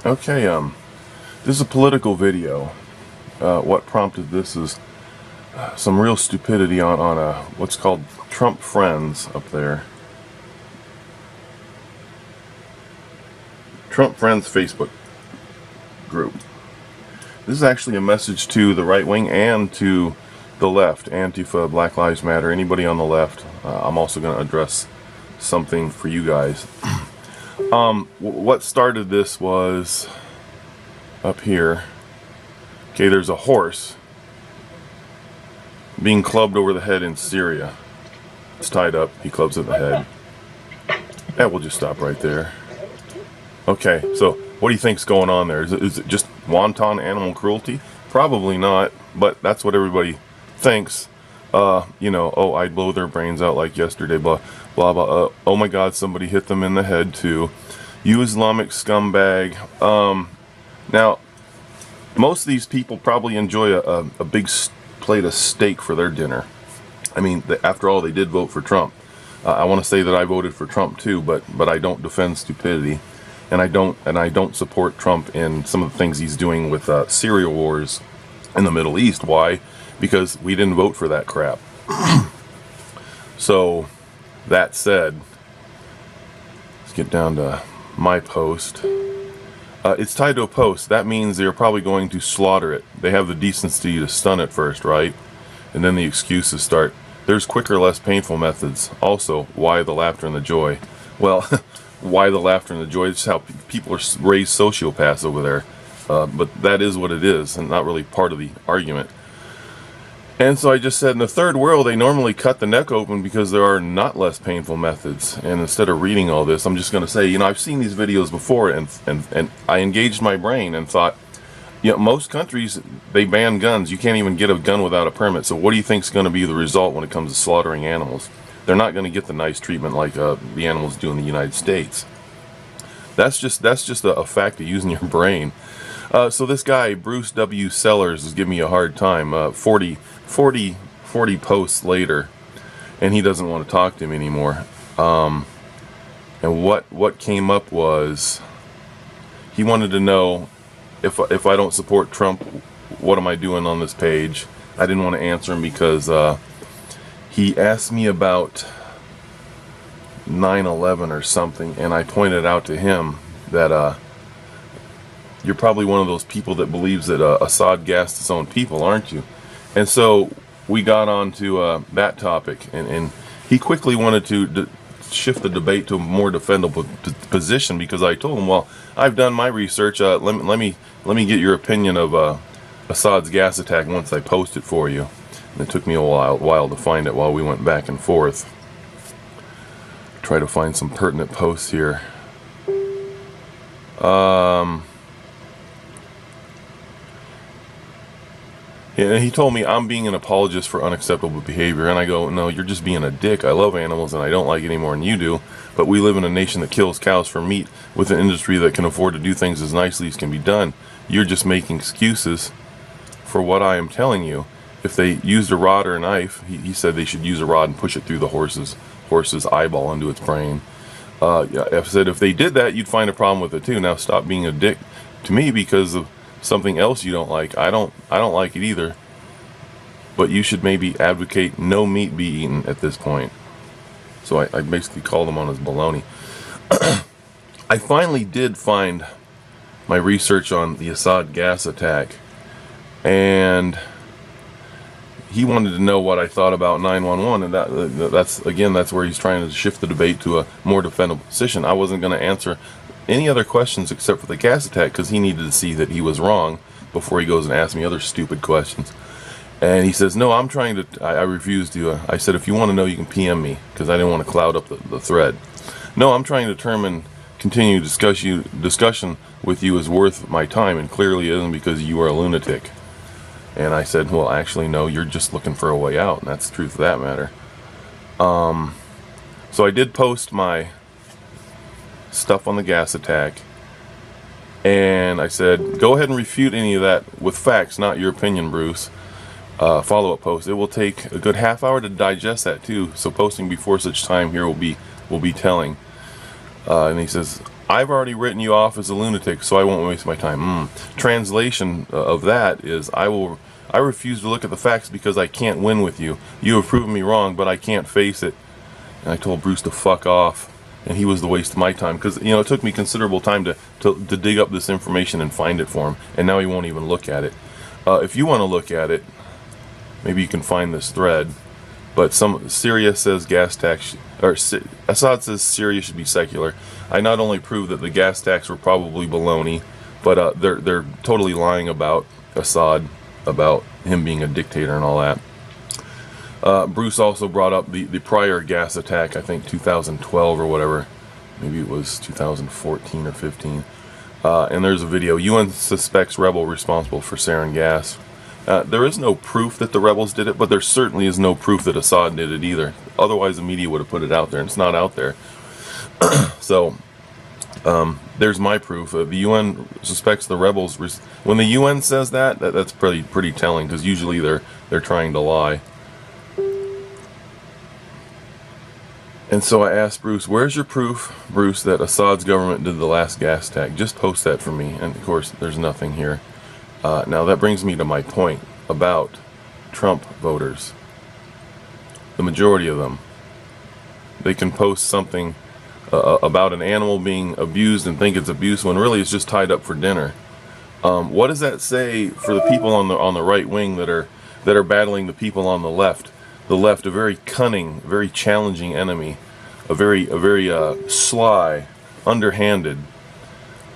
Okay, this is a political video. What prompted this is some real stupidity on what's called Trump Friends up there. Trump Friends Facebook group. This is actually a message to the right wing and to the left, Antifa, Black Lives Matter, anybody on the left. I'm also going to address something for you guys. What started this was up here. Okay, there's a horse being clubbed over the head in Syria. It's tied up. He clubs it in the head. Yeah, we'll just stop right there. Okay, so what do you think's going on there? Is it just wanton animal cruelty? Probably not, but that's what everybody thinks. You know, oh, I'd blow their brains out like yesterday, blah, blah, blah. Oh my God, somebody hit them in the head too. You Islamic scumbag. Now, most of these people probably enjoy a big plate of steak for their dinner. I mean, after all, they did vote for Trump. I want to say that I voted for Trump too, but I don't defend stupidity, and I don't support Trump in some of the things he's doing with Syria wars in the Middle East. Why? Because we didn't vote for that crap. So, that said, let's get down to my post. It's tied to a post. That means they're probably going to slaughter it. They have the decency to stun it first, right? And then the excuses start. There's quicker, less painful methods. Also, why the laughter and the joy? Well, why the laughter and the joy? It's how people are raised sociopaths over there. But that is what it is, and not really part of the argument. And so I just said, in the third world, they normally cut the neck open because there are not less painful methods. And instead of reading all this, I'm just going to say, you know, I've seen these videos before, and I engaged my brain and thought, you know, most countries, they ban guns. You can't even get a gun without a permit. So what do you think is going to be the result when it comes to slaughtering animals? They're not going to get the nice treatment like the animals do in the United States. That's just a fact of using your brain. So this guy, Bruce W. Sellers, is giving me a hard time. 40 posts later, and he doesn't want to talk to him anymore. And what came up was he wanted to know if I don't support Trump, what am I doing on this page? I didn't want to answer him because he asked me about 9/11 or something, and I pointed out to him that you're probably one of those people that believes that Assad gassed his own people, aren't you? And so we got on to that topic, and he quickly wanted to shift the debate to a more defendable position because I told him, well, I've done my research. Let me get your opinion of Assad's gas attack once I post it for you. And it took me a while to find it while we went back and forth. Try to find some pertinent posts here. And he told me I'm being an apologist for unacceptable behavior, and I go, no, you're just being a dick. I love animals and I don't like it any more than you do, but we live in a nation that kills cows for meat with an industry that can afford to do things as nicely as can be done. You're just making excuses for what I am telling you. If they used a rod or a knife, he said they should use a rod and push it through the horse's eyeball into its brain. I said if they did that, you'd find a problem with it too. Now stop being a dick to me because of something else you don't like. I don't like it either. But you should maybe advocate no meat be eaten at this point. So I basically called him on his baloney. I finally did find my research on the Assad gas attack, and he wanted to know what I thought about 9/11, and that's where he's trying to shift the debate to a more defendable position. I wasn't going to answer any other questions except for the gas attack because he needed to see that he was wrong before he goes and asks me other stupid questions. And he says, no, I'm trying to, I refused to, I said, if you want to know, you can PM me, because I didn't want to cloud up the thread. No, I'm trying to determine, continue discussion with you is worth my time, and clearly it isn't because you are a lunatic. And I said, well, actually, no, you're just looking for a way out, and that's the truth of that matter. So I did post my stuff on the gas attack, and I said, go ahead and refute any of that with facts, not your opinion, Bruce. Follow-up post. It will take a good half hour to digest that too, so posting before such time here will be telling. And he says, I've already written you off as a lunatic, so I won't waste my time. Translation of that is, I refuse to look at the facts because I can't win with you. You have proven me wrong, but I can't face it. And I told Bruce to fuck off, and he was the waste of my time, because it took me considerable time to dig up this information and find it for him, and now he won't even look at it. If you want to look at it, maybe you can find this thread. But Syria says gas tax, or Assad says Syria should be secular. I not only prove that the gas tax were probably baloney, but they're totally lying about Assad, about him being a dictator and all that. Bruce also brought up the prior gas attack, I think 2012 or whatever. Maybe it was 2014 or 15. And there's a video. UN suspects rebel responsible for sarin gas. There is no proof that the rebels did it, but there certainly is no proof that Assad did it either. Otherwise, the media would have put it out there, and it's not out there. So, there's my proof. The UN suspects the rebels. When the UN says that's pretty telling, because usually they're trying to lie. And so I asked Bruce, where's your proof, Bruce, that Assad's government did the last gas attack? Just post that for me. And of course, there's nothing here. Now that brings me to my point about Trump voters. The majority of them. They can post something about an animal being abused and think it's abuse when really it's just tied up for dinner. What does that say for the people on the right wing that are battling the people on the left? The left, a very cunning, very challenging enemy, a very sly, underhanded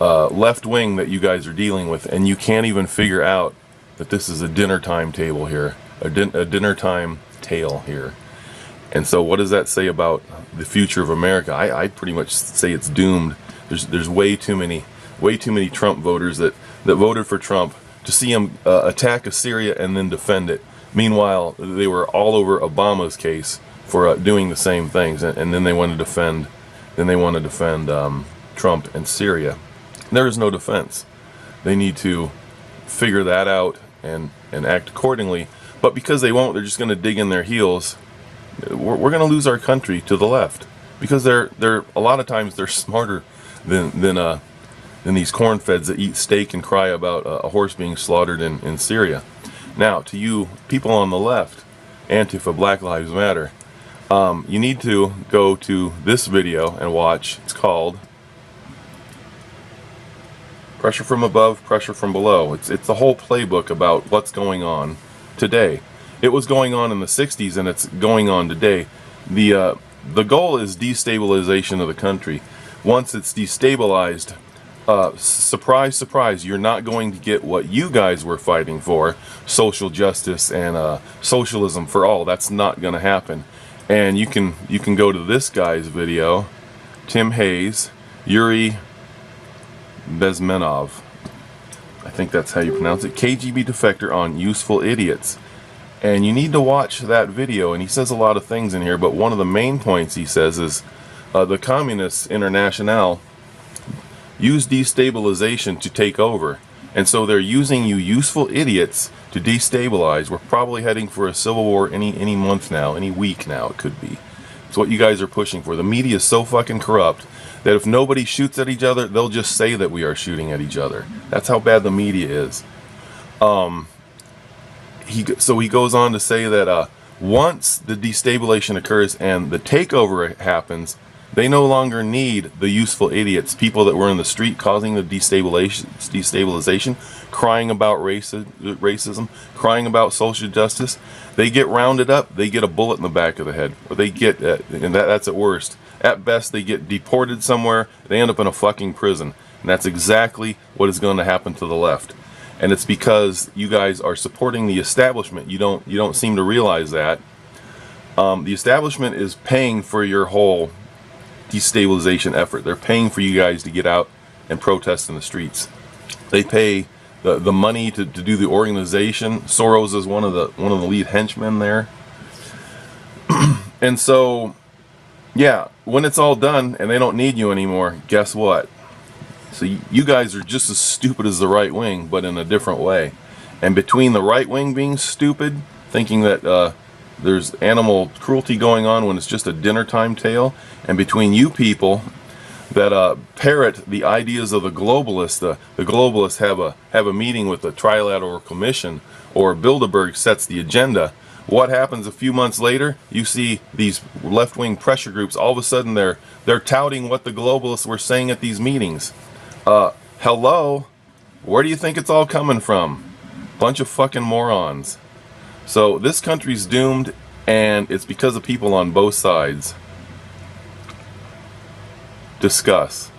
left wing that you guys are dealing with, and you can't even figure out that this is a dinner time table here, a dinner time tale here. And so, what does that say about the future of America? I pretty much say it's doomed. There's way too many Trump voters that voted for Trump to see him attack Assyria and then defend it. Meanwhile, they were all over Obama's case for doing the same things, and then they want to defend. Trump and Syria. There is no defense. They need to figure that out and act accordingly. But because they won't, they're just going to dig in their heels. We're going to lose our country to the left, because they're a lot of times they're smarter than these corn-feds that eat steak and cry about a horse being slaughtered in Syria. Now, to you people on the left, Antifa, Black Lives Matter, you need to go to this video and watch. It's called Pressure from Above, Pressure from Below. It's the whole playbook about what's going on today. It was going on in the 60s and it's going on today. The goal is destabilization of the country. Once it's destabilized, surprise, surprise, you're not going to get what you guys were fighting for, social justice and socialism for all. That's not going to happen. And you can go to this guy's video, Tim Hayes, Yuri Bezmenov, I think that's how you pronounce it, KGB defector on useful idiots. And you need to watch that video, and he says a lot of things in here, but one of the main points he says is the Communists International use destabilization to take over. And so they're using you useful idiots to destabilize. We're probably heading for a civil war any month now, any week now it could be. It's what you guys are pushing for. The media is so fucking corrupt that if nobody shoots at each other, they'll just say that we are shooting at each other. That's how bad the media is. So he goes on to say that once the destabilization occurs and the takeover happens, they no longer need the useful idiots, people that were in the street causing the destabilization, crying about racism, crying about social justice. They get rounded up, they get a bullet in the back of the head, or they get, and that's at worst. At best, they get deported somewhere, they end up in a fucking prison. And that's exactly what is going to happen to the left. And it's because you guys are supporting the establishment. You don't seem to realize that. The establishment is paying for your whole destabilization effort. They're paying for you guys to get out and protest in the streets. They pay the money to do the organization. Soros is one of the lead henchmen there. And so, yeah, when it's all done and they don't need you anymore, guess what? So you guys are just as stupid as the right wing, but in a different way. And between the right wing being stupid, thinking that there's animal cruelty going on when it's just a dinner time tale, and between you people that parrot the ideas of the globalists. The globalists have a meeting with the Trilateral Commission, or Bilderberg sets the agenda. What happens a few months later? You see these left-wing pressure groups. All of a sudden, they're touting what the globalists were saying at these meetings. Hello, where do you think it's all coming from? Bunch of fucking morons. So this country's doomed, and it's because of people on both sides. Discuss.